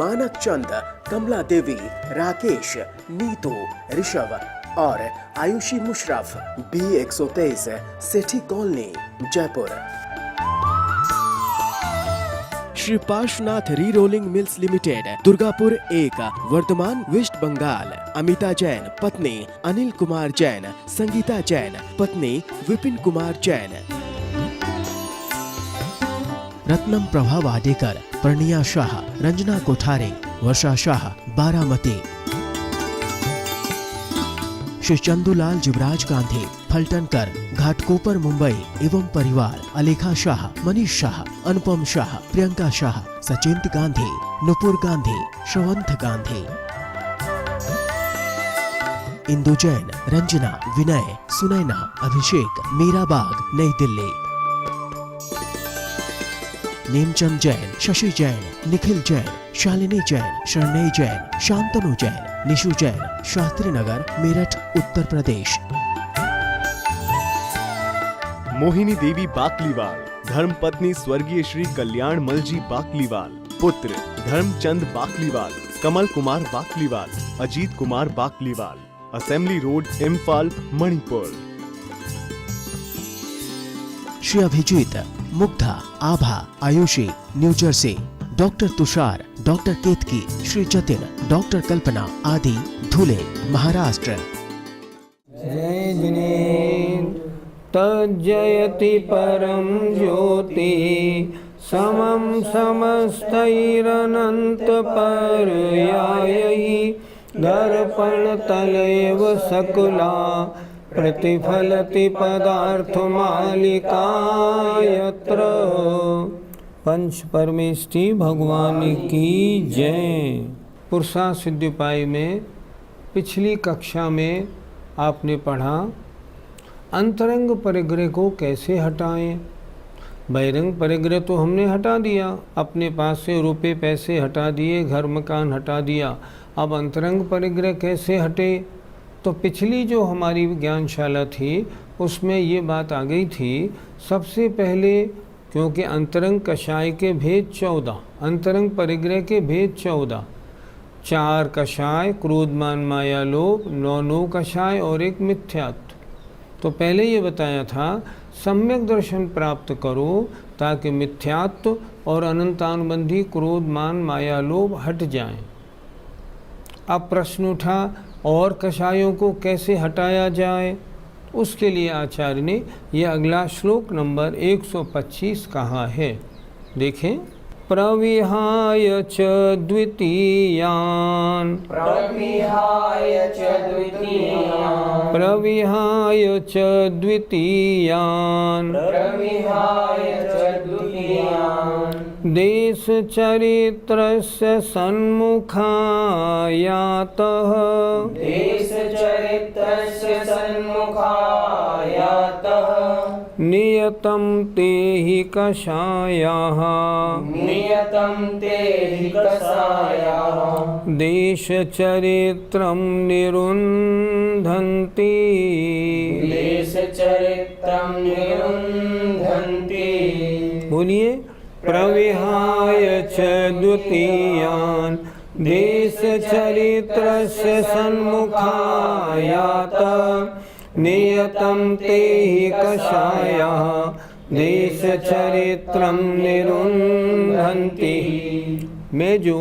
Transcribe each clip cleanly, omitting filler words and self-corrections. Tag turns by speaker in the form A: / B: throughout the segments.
A: मानक चंद, कमला देवी, राकेश, नीतू, ऋषभ और Ayushi Musharraf, B123, Sethi Colony, Jaipur. Shri Parshvanath Re Rolling Mills Limited, Durgapur 1, Bardhaman, West Bengal. Amita Jain, पत्नी अनिल कुमार जैन, संगीता जैन, पत्नी विपिन कुमार जैन। रत्नम प्रभा वाडेकर, प्रणिया शाह, रंजना कोठारे, वर्षा शाह, बारामती। श्री चंदूलाल जुबराज गांधी, फलटनकर, घाटकोपर, मुंबई एवं परिवार। अलेखा शाह, मनीष शाह, अनुपम शाह, प्रियंका शाह, सचिंत गांधी, नुपुर गांधी, श्रवंत गांधी। इंदु जैन, रंजना, विनय, सुनैना, अभिषेक, मीराबाग, नई दिल्ली। नेमचंद जैन, शशि जैन, निखिल जैन, शालिनी जैन, शरणय जैन, शांतनु जैन, निशु जैन, शास्त्री नगर, मेरठ, उत्तर प्रदेश।
B: मोहिनी देवी बाकलीवाल, धर्मपत्नी स्वर्गीय श्री कल्याण मलजी बाकलीवाल। पुत्र Dharamchand Bakliwal, Kamal Kumar Bakliwal, Ajit Kumar Bakliwal. Assembly Road, Imphal, Manipur.
A: Shri Abhijit, Mugdha, Abha, Ayushi, New Jersey. Doctor Tushar, doctor Ketki, Shri Jatin, doctor Kalpana आदि, धुले, महाराष्ट्र।
C: जय जिनेन्द्र तज्जयति परम ज्योति, समं समस्तैरनंत पर्यायैः, दर्पण तलैव सकला प्रतिफलति पदार्थ मालिका यत्र। पंच परमेष्टि भगवान की जय। पुरुषार्थ सिद्धि उपाय में पिछली कक्षा में आपने पढ़ा अंतरंग परिग्रह को कैसे हटाएं। बहिरंग परिग्रह तो हमने हटा दिया, अपने पास से रुपए पैसे हटा दिए, घर मकान हटा दिया। अब अंतरंग परिग्रह कैसे हटे? तो पिछली जो हमारी ज्ञानशाला थी उसमें ये बात आ गई थी। सबसे पहले, क्योंकि अंतरंग कषाय के भेद 14, अंतरंग परिग्रह के भेद 14, 4 कषाय, क्रोध मान माया लोभ, 9 कषाय और 1 मिथ्यात्व। तो पहले ये बताया था सम्यक दर्शन प्राप्त करो ताकि मिथ्यात्व और अनंतानुबंधी क्रोध मान माया लोभ हट जाएं। अब प्रश्न उठा और कषायों को कैसे हटाया जाए? उसके लिए आचार्य ने यह अगला श्लोक नंबर 125 कहा है। देखें, प्रविहाय च द्वितीयान्,
D: प्रविहाय च द्वितीयान्,
C: प्रविहाय च द्वितीयान्,
D: प्रविहाय च द्वितीयान्,
C: देश चरित्रस्य सन्मुखायातः,
D: देश चरित्रस्य सन्मुखायातः,
C: नियतं ते हि कषायाः,
D: नियतं ते हि कषायाः,
C: देशचरित्रं निरुन्धन्ति,
D: देशचरित्रं निरुन्धन्ति।
C: बोलिए, प्रविहाय च द्वितीयान्, देशचरित्रस्य सन्मुखायातः, नियतं ते हि कषायाः, देशचरित्रं निरुन्धन्ति। मैं जो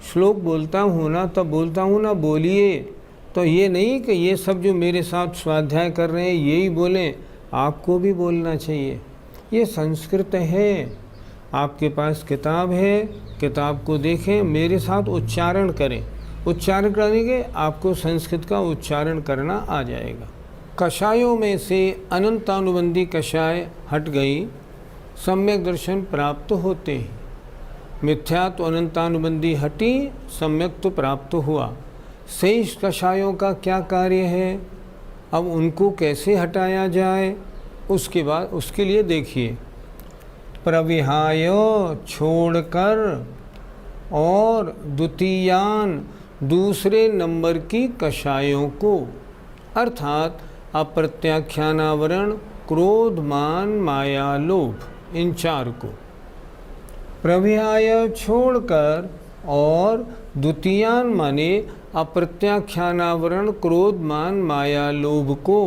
C: श्लोक बोलता हूँ ना, तब बोलता हूँ ना बोलिए, तो ये नहीं कि ये सब जो मेरे साथ स्वाध्याय कर रहे हैं यही बोलें, आपको भी बोलना चाहिए। ये संस्कृत है, आपके पास किताब है, किताब को देखें, मेरे साथ उच्चारण करें। उच्चारण करने के आपको संस्कृत का उच्चारण करना आ जाएगा। कषायों में से अनंतानुबंधी कषाय हट गई, सम्यक दर्शन प्राप्त होते हैं। मिथ्यात्व अनंतानुबंधी हटी, सम्यक तो प्राप्त हुआ। शेष कषायों का क्या कार्य है, अब उनको कैसे हटाया जाए? उसके बाद उसके लिए देखिए, प्रविहाय छोड़कर और द्वितीयान दूसरे नंबर की कषायों को, अर्थात अप्रत्याख्यानावरण, क्रोध मान माया लोभ, इन 4 को प्रविहाय छोड़कर और द्वितीयान माने अप्रत्याख्यानावरण क्रोध मान माया लोभ को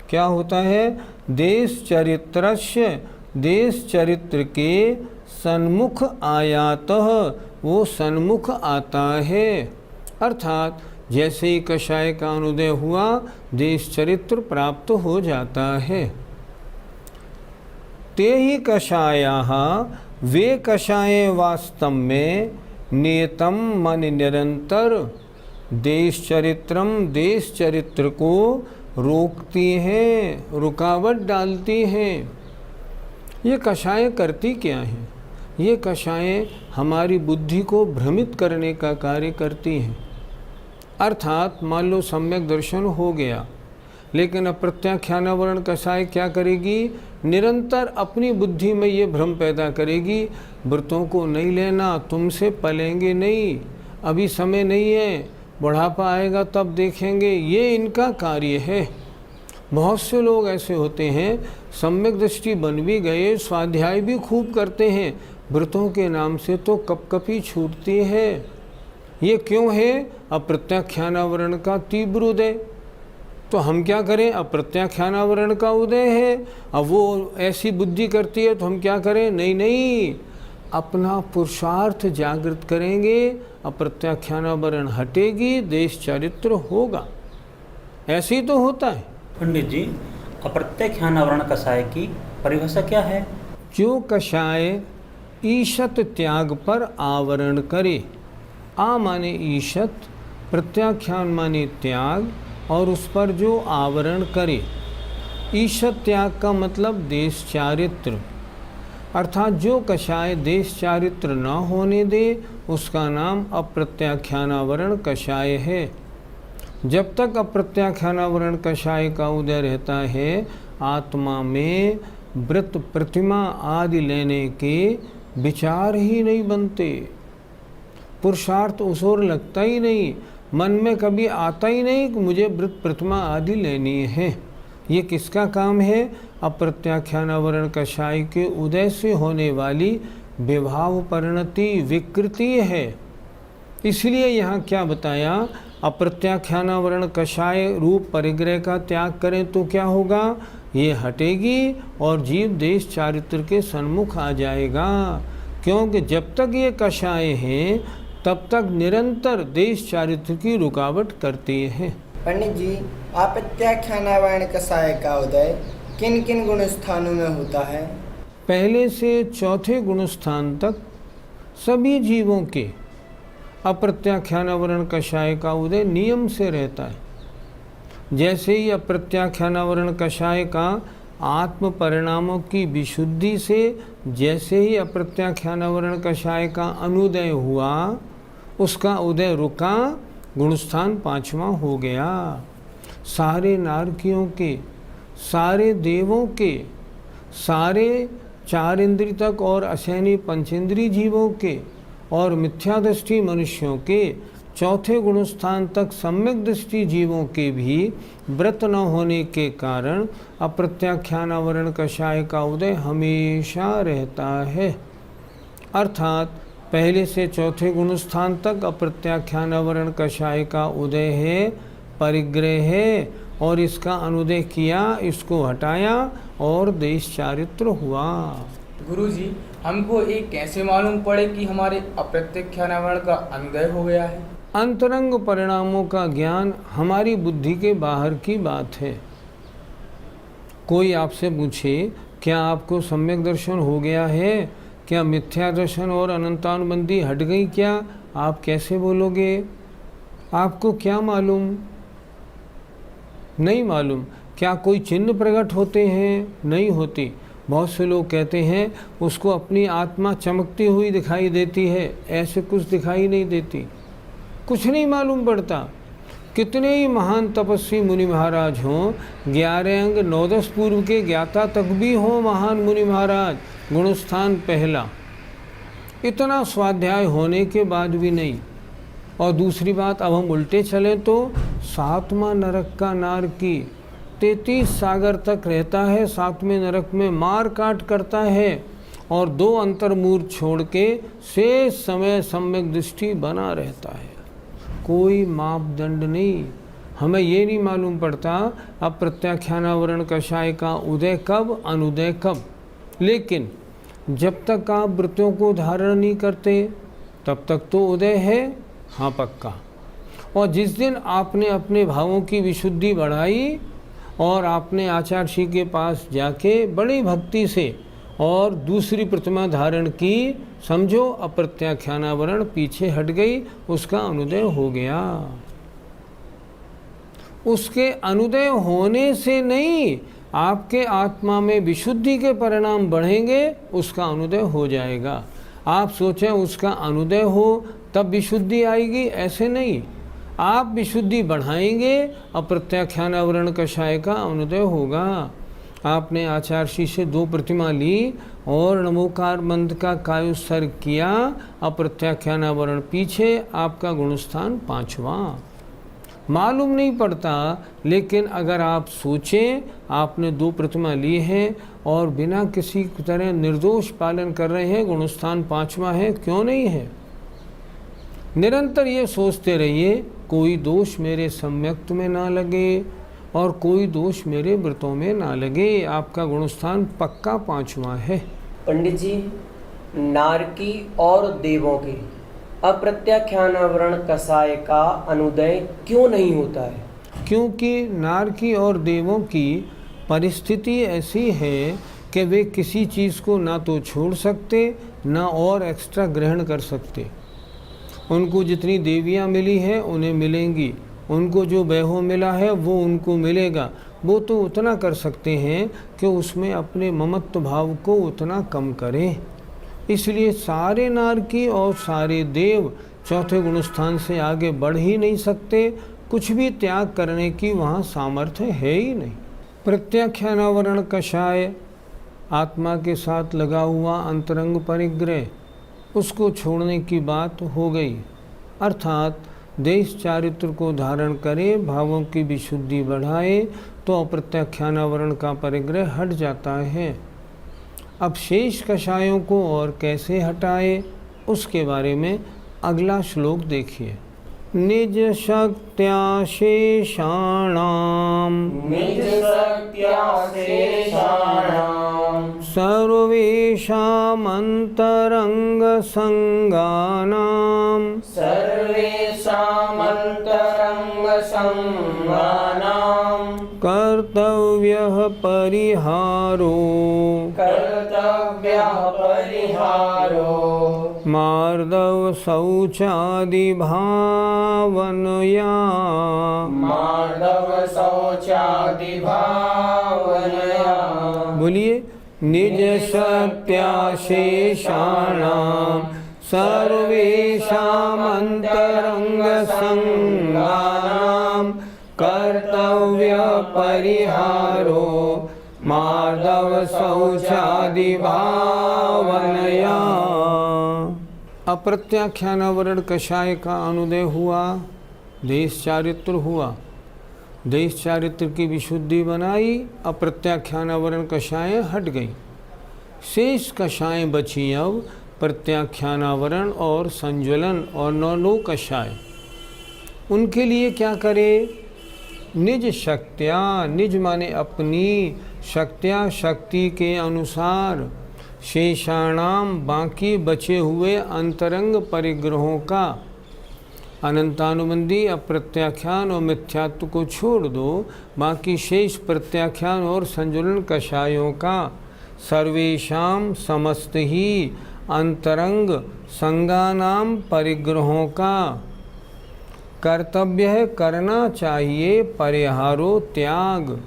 C: क्या होता है, देश चरित्रस्य, देश चरित्र के सन्मुख आयातः, वो सन्मुख आता है। अर्थात जैसे ही कषाय का अनुदय हुआ देश चरित्र प्राप्त हो जाता है। ते ही कषायाः, वे कषाय वास्तव में नियतम मन निरंतर देश चरित्रम, देश चरित्र को रोकती हैं, रुकावट डालती हैं। ये कषाय करती क्या हैं? ये कषाय हमारी बुद्धि को भ्रमित करने का कार्य करती हैं। अर्थात मान लो सम्यक दर्शन हो गया, लेकिन अप्रत्याख्यानावरण कषाय क्या करेगी, निरंतर अपनी बुद्धि में ये भ्रम पैदा करेगी, व्रतों को नहीं लेना, तुमसे पलेंगे नहीं, अभी समय नहीं है, बुढ़ापा आएगा तब देखेंगे, ये इनका कार्य है। बहुत से लोग ऐसे होते हैं, सम्यक दृष्टि बन भी गए, स्वाध्याय भी खूब करते हैं, व्रतों के नाम से तो कपकपी छूटती है। ये क्यों है? अप्रत्याख्यानावरण का तीव्र उदय। तो हम क्या करें, अप्रत्याख्यानावरण का उदय है, अब वो ऐसी बुद्धि करती है तो हम क्या करें, नहीं, अपना पुरुषार्थ जागृत करेंगे, अप्रत्याख्यानावरण हटेगी, देश चरित्र होगा। ऐसे ही तो होता है।
E: पंडित जी, अप्रत्याख्यानावरण कषाय की परिभाषा क्या है?
C: जो कषाय ईशत त्याग पर आवरण करे, आ माने ईशत, प्रत्याख्यान माने त्याग, और उस पर जो आवरण करे। ईशत त्याग का मतलब देश चारित्र, अर्थात जो कषाय देश चारित्र न होने दे उसका नाम अप्रत्याख्यानावरण कषाय है। जब तक अप्रत्याख्यानावरण कषाय का उदय रहता है, आत्मा में व्रत प्रतिमा आदि लेने के विचार ही नहीं बनते, पुरुषार्थ उस ओर लगता ही नहीं, मन में कभी आता ही नहीं कि मुझे व्रत प्रतिमा आदि लेनी है। ये किसका काम है? अप्रत्याख्यानावरण कषाय के उदय से होने वाली विभाव परिणति विकृति है। इसलिए यहाँ क्या बताया, अप्रत्याख्यानावरण कषाय रूप परिग्रह का त्याग करें तो क्या होगा, ये हटेगी और जीव देश चारित्र के सन्मुख आ जाएगा। क्योंकि जब तक ये कषाय हैं तब तक निरंतर देश चारित्र की रुकावट करती है।
F: पंडित जी, अप्रत्याख्यानावरण कषाय का उदय किन किन गुण स्थानों में होता है?
C: पहले से चौथे गुण स्थान तक सभी जीवों के अप्रत्याख्यानावरण कषाय का उदय नियम से रहता है। जैसे ही अप्रत्याख्यानावरण कषाय का आत्म परिणामों की विशुद्धि से, जैसे ही अप्रत्याख्यानावरण कषाय का अनुदय हुआ, उसका उदय रुका, गुणस्थान पांचवा हो गया। सारे नारकियों के, सारे देवों के, सारे चार इंद्रिय तक और असैनी पंचेंद्रीय जीवों के और मिथ्यादृष्टि मनुष्यों के, चौथे गुणस्थान तक सम्यक दृष्टि जीवों के भी व्रत न होने के कारण अप्रत्याख्यानावरण कषाय का उदय हमेशा रहता है। अर्थात पहले से चौथे गुणस्थान तक अप्रत्याख्यानावरण कषाय का उदय है, परिग्रह है, और इसका अनुदय किया, इसको हटाया और देश चारित्र हुआ।
G: गुरुजी, हमको ये कैसे मालूम पड़े कि हमारे अप्रत्याख्यानावरण का अनुदय हो गया है?
C: अंतरंग परिणामों का ज्ञान हमारी बुद्धि के बाहर की बात है। कोई आपसे पूछे क्या आपको सम्यक दर्शन हो गया है, क्या मिथ्या दर्शन और अनंतानुबंधी हट गई क्या, आप कैसे बोलोगे? आपको क्या मालूम? नहीं मालूम। क्या कोई चिन्ह प्रकट होते हैं? नहीं होती। बहुत से लोग कहते हैं उसको अपनी आत्मा चमकती हुई दिखाई देती है, ऐसे कुछ दिखाई नहीं देती, कुछ नहीं मालूम पड़ता। कितने ही महान तपस्वी मुनि महाराज हों, 11 अंग 9-10 पूर्व के ज्ञाता तक भी हों महान मुनि महाराज, गुणस्थान पहला, इतना स्वाध्याय होने के बाद भी नहीं। और दूसरी बात, अब हम उल्टे चलें तो 7वां नरक का नारकी 33 सागर तक रहता है, 7वें नरक में मार काट करता है, और 2 अंतर्मूर्त छोड़ के शेष समय सम्यक दृष्टि बना रहता है। कोई मापदंड नहीं। हमें ये नहीं मालूम पड़ता अप्रत्याख्यानावरण कषाय का उदय कब, अनुदय कब। लेकिन जब तक आप वृत्तियों को धारण नहीं करते तब तक तो उदय है, हाँ पक्का। और जिस दिन आपने अपने भावों की विशुद्धि बढ़ाई और आपने आचार्य श्री के पास जाके बड़ी भक्ति से और दूसरी प्रतिमा धारण की, समझो अप्रत्याख्यानावरण पीछे हट गई, उसका अनुदय हो गया। उसके अनुदय होने से नहीं, आपके आत्मा में विशुद्धि के परिणाम बढ़ेंगे, उसका अनुदय हो जाएगा। आप सोचें उसका अनुदय हो तब विशुद्धि आएगी, ऐसे नहीं। आप विशुद्धि बढ़ाएंगे, अप्रत्याख्यानावरण कषाय का अनुदय होगा। आपने आचार्य श्री से 2 प्रतिमा ली और नमोकार मंत्र का कायोत्सर्ग किया, अप्रत्याख्यानावरण पीछे, आपका गुणस्थान 5वां। मालूम नहीं पड़ता, लेकिन अगर आप सोचें आपने 2 प्रतिमा ली हैं और बिना किसी तरह निर्दोष पालन कर रहे हैं, गुणस्थान 5वां है, क्यों नहीं है। निरंतर ये सोचते रहिए कोई दोष मेरे सम्यक्त में ना लगे और कोई दोष मेरे व्रतों में ना लगे, आपका गुणस्थान पक्का 5वां है।
D: पंडित जी, नारकी और देवों के अप्रत्याख्यानावरण कषाय का अनुदय क्यों नहीं होता है?
C: क्योंकि नारकी और देवों की परिस्थिति ऐसी है कि वे किसी चीज़ को ना तो छोड़ सकते ना और एक्स्ट्रा ग्रहण कर सकते। उनको जितनी देवियाँ मिली हैं उन्हें मिलेंगी, उनको जो वैभव मिला है वो उनको मिलेगा। वो तो उतना कर सकते हैं कि उसमें अपने ममत्व भाव को उतना कम करें। इसलिए सारे नारकी और सारे देव 4थे गुणस्थान से आगे बढ़ ही नहीं सकते, कुछ भी त्याग करने की वहाँ सामर्थ्य है ही नहीं। प्रत्याख्यानावरण कषाय आत्मा के साथ लगा हुआ अंतरंग परिग्रह, उसको छोड़ने की बात हो गई। अर्थात देश चारित्र को धारण करे, भावों की विशुद्धि बढ़ाए तो अप्रत्याख्यानावरण का परिग्रह हट जाता है। अब शेष कषायों को और कैसे हटाए, उसके बारे में अगला श्लोक देखिए। निज शक्त्या शेषाणाम
D: निज शक्त्या शेषाणाम
C: सर्वेषामन्तरंग संगानाम
D: सर्वेषामन्तरंग संगानाम
C: कर्तव्यः परिहारो
D: कर्तव्यः परिहारो
C: मार्दव शौचादि भावनया
D: मार्दव शौचादि भावनया।
C: बोलिए। निज सत्या शेषाणाम सर्वेषामन्तरंग संगानाम कर्तव्य परिहारो मार्दव शौचादि भावनया। अप्रत्याख्यानावरण कषाय का अनुदय हुआ, देश चारित्र हुआ, देश चारित्र की विशुद्धि बनाई, अप्रत्याख्यानावरण कषाय हट गई। शेष कषाय बची अब प्रत्याख्यानावरण और संज्वलन और 9 कषाय। उनके लिए क्या करे? निज शक्त्या, निज माने अपनी, शक्त्या शक्ति के अनुसार, शेषाणाम बाकी बचे हुए अंतरंग परिग्रहों का, अनंतानुबंधी अप्रत्याख्यान और मिथ्यात्व को छोड़ दो, बाकी शेष प्रत्याख्यान और संजुलन कषायों का, सर्वेषाम समस्त ही अंतरंग संगानाम परिग्रहों का कर्तव्य है, करना चाहिए, परिहारो त्याग।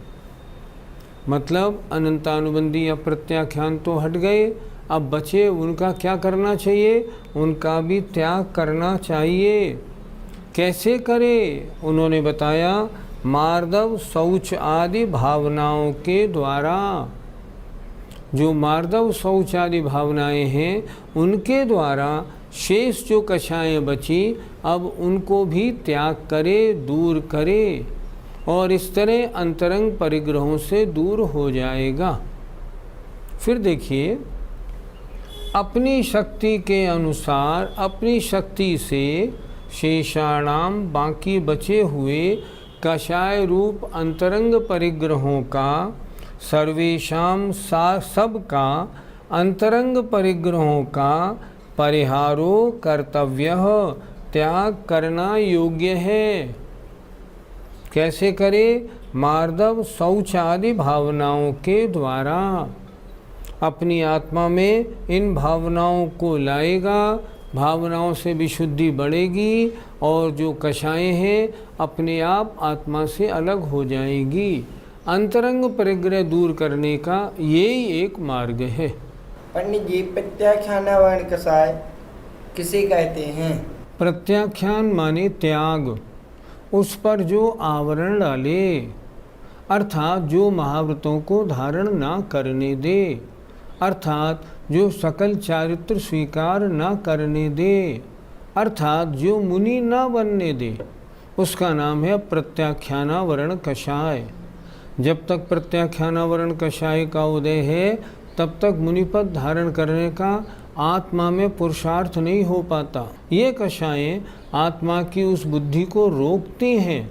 C: मतलब अनंतानुबंधी अप्रत्याख्यान तो हट गए, अब बचे उनका क्या करना चाहिए? उनका भी त्याग करना चाहिए। कैसे करे? उन्होंने बताया मार्दव शौच आदि भावनाओं के द्वारा। जो मार्दव शौच आदि भावनाएं हैं उनके द्वारा शेष जो कषायें बची अब उनको भी त्याग करे, दूर करे, और इस तरह अंतरंग परिग्रहों से दूर हो जाएगा। फिर देखिए अपनी शक्ति के अनुसार अपनी शक्ति से शेषाणाम बाकी बचे हुए कषाय रूप अंतरंग परिग्रहों का सर्वेशाम सब का अंतरंग परिग्रहों का परिहारो कर्तव्य त्याग करना योग्य है। कैसे करे? मार्दव शौच आदि भावनाओं के द्वारा अपनी आत्मा में इन भावनाओं को लाएगा, भावनाओं से विशुद्धि बढ़ेगी और जो कषायें हैं अपने आप आत्मा से अलग हो जाएगी। अंतरंग परिग्रह दूर करने का यही एक मार्ग है।
F: पंडित जी, प्रत्याख्यानावरण कषाय किसे कहते हैं?
C: प्रत्याख्यान माने त्याग, उस पर जो आवरण डाले, अर्थात जो महाव्रतों को धारण ना करने दे, अर्थात जो सकल चारित्र स्वीकार ना करने दे, अर्थात जो मुनि ना बनने दे, उसका नाम है प्रत्याख्यानावरण कषाय। जब तक प्रत्याख्यानावरण कषाय का उदय है तब तक मुनिपद धारण करने का आत्मा में पुरुषार्थ नहीं हो पाता। ये कषायें आत्मा की उस बुद्धि को रोकती हैं।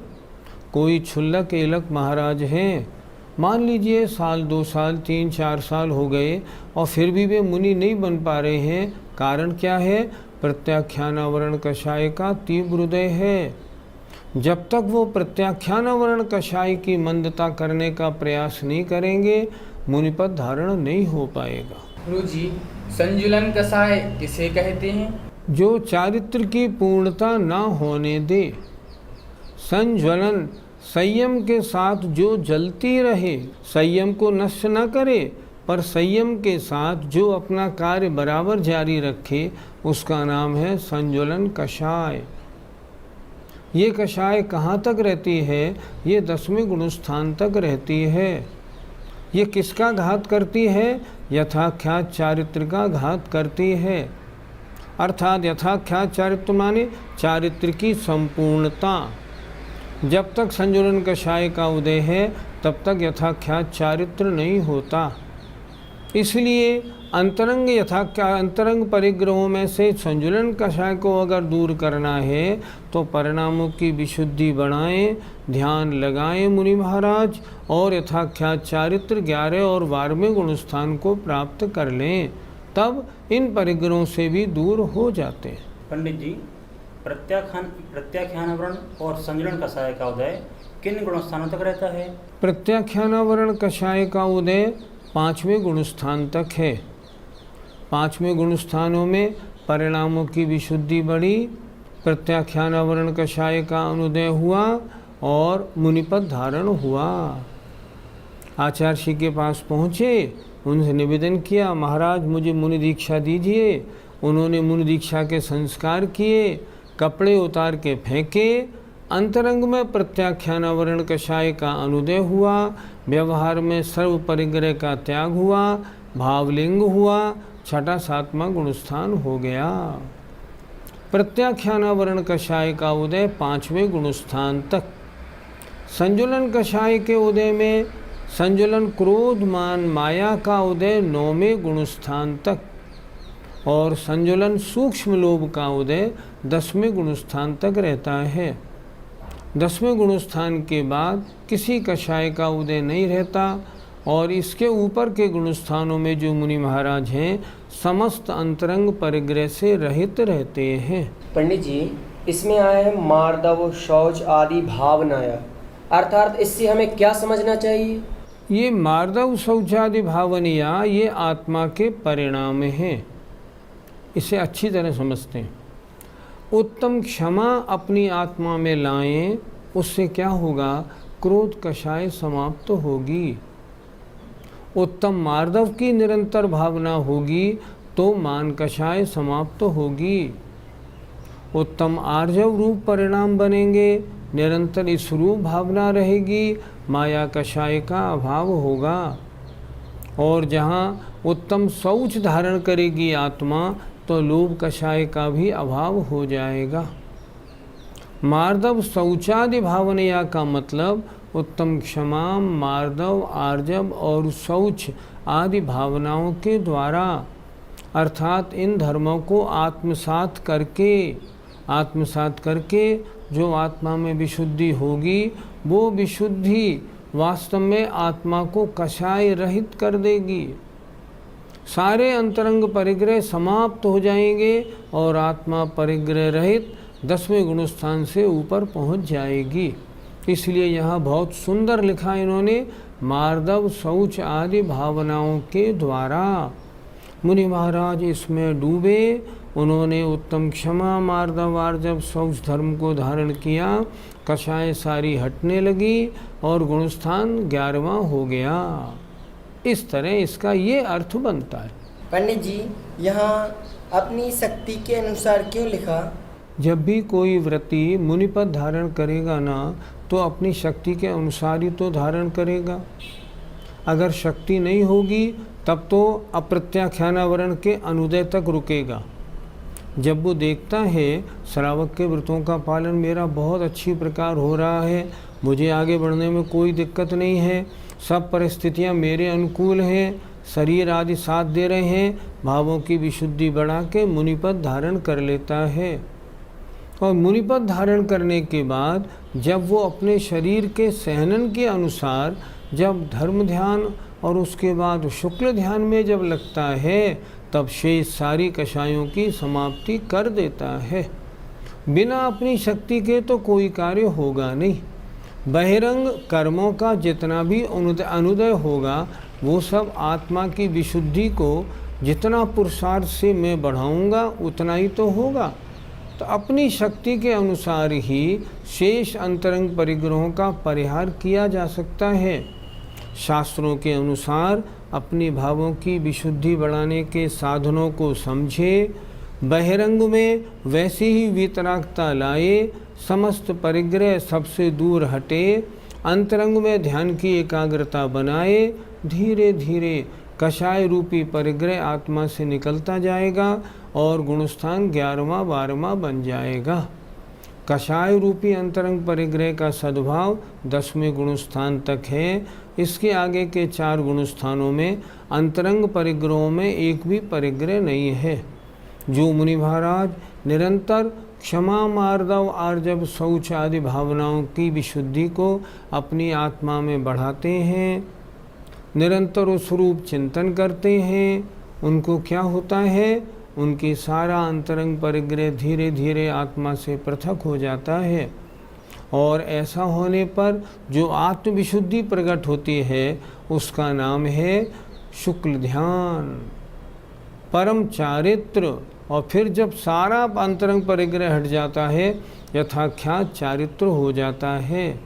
C: कोई क्षुल्लक एलक महाराज हैं, मान लीजिए साल 2 साल 3 4 साल हो गए और फिर भी वे मुनि नहीं बन पा रहे हैं। कारण क्या है? प्रत्याख्यानावरण कषाय का तीव्र उदय है। जब तक वो प्रत्याख्यानावरण कषाय की मंदता करने का प्रयास नहीं करेंगे, मुनिपद धारण नहीं हो पाएगा।
G: गुरुजी, संजुलन कषाय किसे कहते हैं?
C: जो चारित्र की पूर्णता ना होने दे। संज्वलन संयम के साथ जो जलती रहे, संयम को नष्ट न करे पर संयम के साथ जो अपना कार्य बराबर जारी रखे, उसका नाम है संज्वलन कषाय। ये कषाय कहाँ तक रहती है? ये 10वें गुणस्थान तक रहती है। ये किसका घात करती है? यथाख्यात चारित्र का घात करती है। अर्थात यथाख्यात चारित्र माने चारित्र की संपूर्णता। जब तक संजुलन कषाय का उदय है तब तक यथाख्यात चारित्र नहीं होता। इसलिए अंतरंग परिग्रहों में से संजुलन कषाय को अगर दूर करना है तो परिणामों की विशुद्धि बढ़ाएं, ध्यान लगाएं मुनि महाराज, और यथाख्यात चारित्र 11 और 12वें गुणस्थान को प्राप्त कर लें, तब इन परिग्रहों से भी दूर हो जाते हैं।
E: पंडित जी, प्रत्याख्यानावरण और संजुलन कषाय का उदय किन गुणस्थानों तक रहता है?
C: प्रत्याख्यानावरण कषाय का उदय 5वें गुणस्थान तक है। 5वें गुणस्थानों में परिणामों की विशुद्धि बढ़ी, प्रत्याख्यानावरण कषाय का अनुदय हुआ और मुनिपद धारण हुआ। आचार्य श्री के पास पहुँचे, उनसे निवेदन किया, महाराज मुझे मुनि दीक्षा दीजिए। उन्होंने मुनि दीक्षा के संस्कार किए, कपड़े उतार के फेंके। अंतरंग में प्रत्याख्यानावरण कषाय का अनुदय हुआ, व्यवहार में सर्व परिग्रह का त्याग हुआ, भावलिंग हुआ, 6वां 7वां गुणस्थान हो गया। प्रत्याख्यानावरण कषाय का उदय 5वें गुणस्थान तक। संजुलन कषाय के उदय में संजुलन क्रोध मान माया का उदय 9वें गुणस्थान तक, और संजुलन सूक्ष्म लोभ का उदय 10वें गुणस्थान तक रहता है। 10वें गुणस्थान के बाद किसी कषाय का उदय नहीं रहता, और इसके ऊपर के गुणस्थानों में जो मुनि महाराज हैं समस्त अंतरंग परिग्रह से रहित रहते हैं।
D: पंडित जी, इसमें आया है मार्दव शौच आदि भावनाया, अर्थात इससे हमें क्या समझना चाहिए?
C: ये मार्दव शौचादि भावनिया ये आत्मा के परिणाम हैं, इसे अच्छी तरह समझते हैं। उत्तम क्षमा अपनी आत्मा में लाएं, उससे क्या होगा? क्रोध कषाय समाप्त होगी। उत्तम मार्दव की निरंतर भावना होगी तो मान कषाय समाप्त होगी। उत्तम आर्जव रूप परिणाम बनेंगे, निरंतर इस रूप भावना रहेगी, माया कषाय का अभाव होगा। और जहाँ उत्तम शौच धारण करेगी आत्मा तो लोभ कषाय का भी अभाव हो जाएगा। मार्दव शौचादि भावनया का मतलब उत्तम क्षमा, मार्दव, आर्जव और शौच आदि भावनाओं के द्वारा अर्थात इन धर्मों को आत्मसात करके जो आत्मा में विशुद्धि होगी, वो विशुद्धि वास्तव में आत्मा को कषाय रहित कर देगी। सारे अंतरंग परिग्रह समाप्त हो जाएंगे और आत्मा परिग्रह रहित 10वें गुणस्थान से ऊपर पहुंच जाएगी। इसलिए यहाँ बहुत सुंदर लिखा इन्होंने, मार्दव शौच आदि भावनाओं के द्वारा मुनि महाराज इसमें डूबे। उन्होंने उत्तम क्षमा मार्दव आर्जव शौच धर्म को धारण किया, कषाय सारी हटने लगी और गुणस्थान 11वां हो गया। इस तरह इसका ये अर्थ बनता है।
F: पंडित जी, यहाँ अपनी शक्ति के अनुसार क्यों लिखा?
C: जब भी कोई व्रती मुनिपद धारण करेगा ना, तो अपनी शक्ति के अनुसार ही तो धारण करेगा। अगर शक्ति नहीं होगी तब तो अप्रत्याख्यानावरण के अनुदय तक रुकेगा। जब वो देखता है श्रावक के व्रतों का पालन मेरा बहुत अच्छी प्रकार हो रहा है, मुझे आगे बढ़ने में कोई दिक्कत नहीं है, सब परिस्थितियां मेरे अनुकूल हैं, शरीर आदि साथ दे रहे हैं, भावों की विशुद्धि बढ़ा के मुनिपद धारण कर लेता है। और मुनिपद धारण करने के बाद जब वो अपने शरीर के सहनन के अनुसार जब धर्म ध्यान और उसके बाद शुक्ल ध्यान में जब लगता है, तब शेष सारी कषायों की समाप्ति कर देता है। बिना अपनी शक्ति के तो कोई कार्य होगा नहीं। बहिरंग कर्मों का जितना भी अनुदय होगा, वो सब आत्मा की विशुद्धि को जितना पुरुषार्थ से मैं बढ़ाऊंगा उतना ही तो होगा। तो अपनी शक्ति के अनुसार ही शेष अंतरंग परिग्रहों का परिहार किया जा सकता है। शास्त्रों के अनुसार अपने भावों की विशुद्धि बढ़ाने के साधनों को समझे, बहिरंग में वैसी ही वितरागता लाए, समस्त परिग्रह सबसे दूर हटे, अंतरंग में ध्यान की एकाग्रता बनाए, धीरे धीरे कषाय रूपी परिग्रह आत्मा से निकलता जाएगा और गुणस्थान 11वां 12वां बन जाएगा। कषाय रूपी अंतरंग परिग्रह का सद्भाव 10वें गुणस्थान तक है। इसके आगे के 4 गुणस्थानों में अंतरंग परिग्रहों में एक भी परिग्रह नहीं है। जो मुनि महाराज निरंतर क्षमा मार्दव आर्जव शौच आदि भावनाओं की विशुद्धि को अपनी आत्मा में बढ़ाते हैं, निरंतर उस रूप चिंतन करते हैं, उनको क्या होता है, उनकी सारा अंतरंग परिग्रह धीरे धीरे आत्मा से पृथक हो जाता है। और ऐसा होने पर जो आत्मविशुद्धि प्रकट होती है उसका नाम है शुक्ल ध्यान, परम चारित्र। और फिर जब सारा अंतरंग परिग्रह हट जाता है, यथाख्यात चारित्र हो जाता है।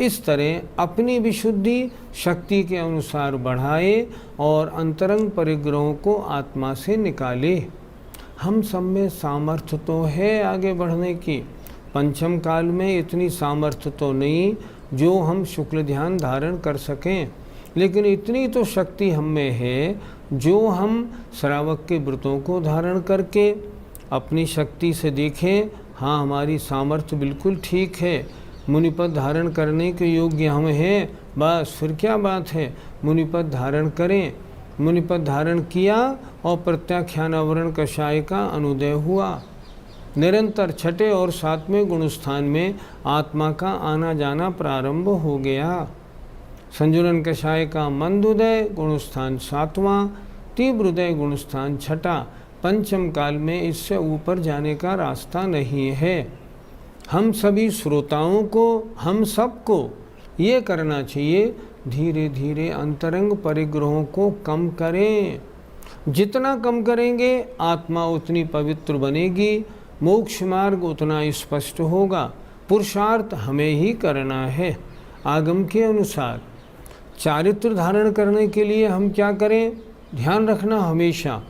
C: इस तरह अपनी विशुद्धि शक्ति के अनुसार बढ़ाए और अंतरंग परिग्रहों को आत्मा से निकाले। हम सब में सामर्थ्य तो है आगे बढ़ने की, पंचम काल में इतनी सामर्थ्य तो नहीं जो हम शुक्ल ध्यान धारण कर सकें, लेकिन इतनी तो शक्ति हम में है जो हम श्रावक के व्रतों को धारण करके अपनी शक्ति से देखें, हाँ हमारी सामर्थ्य बिल्कुल ठीक है, मुनिपद धारण करने के योग्य हम हैं, बस फिर क्या बात है, मुनिपद धारण करें। मुनिपद धारण किया और प्रत्याख्यानावरण कषाय का अनुदय हुआ। निरंतर 6ठे और 7वें गुणस्थान में आत्मा का आना जाना प्रारंभ हो गया। संजुलन कषाय का मंदोदय गुणस्थान 7वां, तीव्रोदय गुणस्थान 6ठा। पंचम काल में इससे ऊपर जाने का रास्ता नहीं है। हम सभी श्रोताओं को, हम सबको ये करना चाहिए, धीरे धीरे अंतरंग परिग्रहों को कम करें। जितना कम करेंगे आत्मा उतनी पवित्र बनेगी, मोक्ष मार्ग उतना स्पष्ट होगा। पुरुषार्थ हमें ही करना है आगम के अनुसार। चारित्र धारण करने के लिए हम क्या करें, ध्यान रखना हमेशा,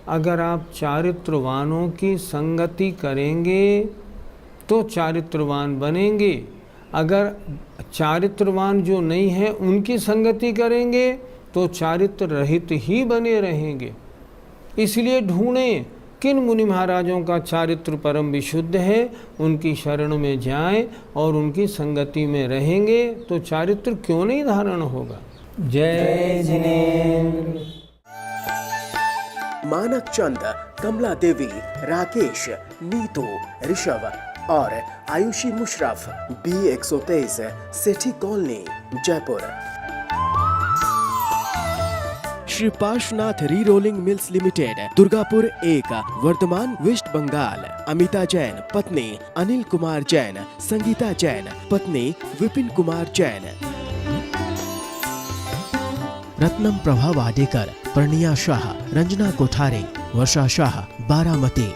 C: अगर आप चारित्रवानों की संगति करेंगे तो चारित्रवान बनेंगे, अगर चारित्रवान जो नहीं है उनकी संगति करेंगे तो चारित्र रहित ही बने रहेंगे। इसलिए ढूंढें किन मुनि महाराजों का चारित्र परम विशुद्ध है, उनकी शरण में जाएं और उनकी संगति में रहेंगे तो चारित्र क्यों नहीं धारण होगा। जय जिनेन्द्र।
A: मानक चंद, कमला देवी, राकेश, नीतू, ऋषभ और Ayushi Musharraf, B123 Sethi Colony, Jaipur. Shri Parshvanath Re Rolling Mills Limited, Durgapur 1, Bardhaman, West Bengal. Amita Jain पत्नी अनिल कुमार जैन, संगीता जैन पत्नी विपिन कुमार जैन। रत्नम प्रभा वाडेकर, प्रणिया शाह, रंजना कोठारे, वर्षा शाह, बारामती।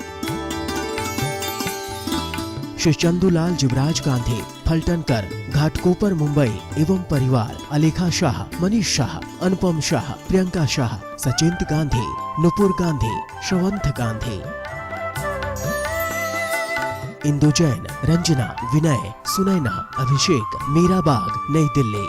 A: श्री चंदूलाल जुबराज गांधी, फलटनकर, घाटकोपर, मुंबई एवं परिवार। अलेखा शाह, मनीष शाह, अनुपम शाह, प्रियंका शाह, सचिंत गांधी, नुपुर गांधी, श्रवंत गांधी। इंदु जैन, रंजना, विनय, सुनैना, अभिषेक, मीराबाग, नई दिल्ली।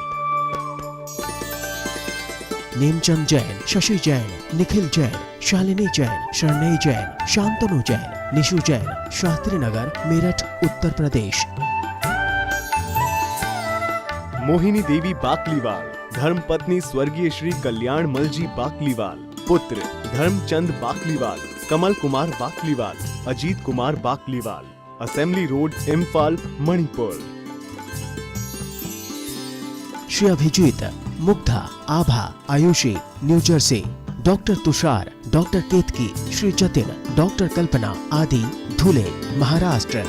A: नेमचंद जैन, शशि जैन, निखिल जैन, शालिनी जैन, शरणई जैन, शांतनु जैन, निशु जैन, शास्त्री नगर, मेरठ, उत्तर प्रदेश।
B: मोहिनी देवी बाकलीवाल, धर्मपत्नी स्वर्गीय श्री कल्याण मलजी बाकलीवाल। पुत्र Dharamchand Bakliwal, Kamal Kumar Bakliwal, Ajit Kumar Bakliwal. Assembly Road, Imphal, Manipur.
A: Shri Abhijit, Mugdha, Abha, Ayushi, New Jersey. Doctor Tushar, doctor Ketki, Shri Jatin, doctor Kalpana आदि, धुले, महाराष्ट्र।